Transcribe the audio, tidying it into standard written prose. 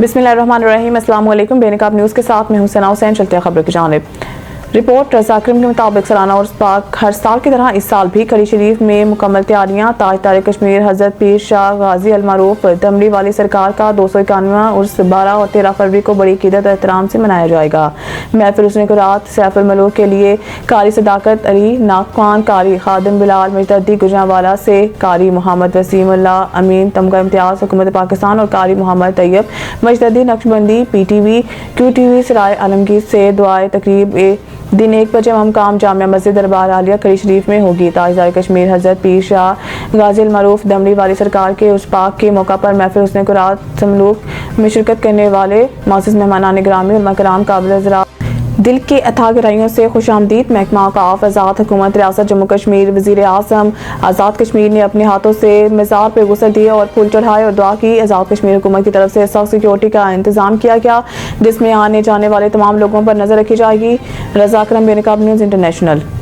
بسم اللہ الرحمن الرحیم۔ السلام علیکم۔ بے نقاب نیوز کے ساتھ میں ہوں ثنا حسین۔ چلتے ہیں خبروں کی جانب۔ رپورٹ رضا اکرم کے مطابق سالانہ عرس پاک ہر سال کی طرح اس سال بھی کڑی شریف میں مکمل تیاریاں۔ تاجدار کشمیر حضرت پیر شاہ غازی المعروف دمڑی والی سرکار کا 291واں عرس 12 اور 13 فروری کو بڑی عقیدت و احترام سے منایا جائے گا۔ محفل حسن قرات سیف الملوک کے لیے قاری صداقت علی ناگخوان، قاری خادم بلال مجددی گجرانوالہ سے، قاری محمد وسیم اللہ امین تمغہ امتیاز حکومت پاکستان اور قاری محمد طیب مجددی نقشبندی PTV QTV سرائے عالمگیر سے دعائے تقریب دن 1 بجے مقام جامع مسجد دربار عالیہ کڑی شریف میں ہوگی۔ تاجدار کشمیر حضرت پیر شاہ غازی المعروف دمڑی والی سرکار کے عرس پاک کے موقع پر محفل حسن قرات سملوک میں شرکت کرنے والے معزز مہمانان گرامی، علماء کرام، قابل احترام دل کے اتھا گہرائیوں سے خوش آمدید۔ محکمہ اوقاف آزاد حکومت ریاست جموں کشمیر وزیر اعظم آزاد کشمیر نے اپنے ہاتھوں سے مزار پہ غسل دیے اور پھول چڑھائے اور دعا کی۔ آزاد کشمیر حکومت کی طرف سے سخت سیکیورٹی کا انتظام کیا گیا جس میں آنے جانے والے تمام لوگوں پر نظر رکھی جائے گی۔ رضا اکرم، بے نقاب نیوز انٹرنیشنل۔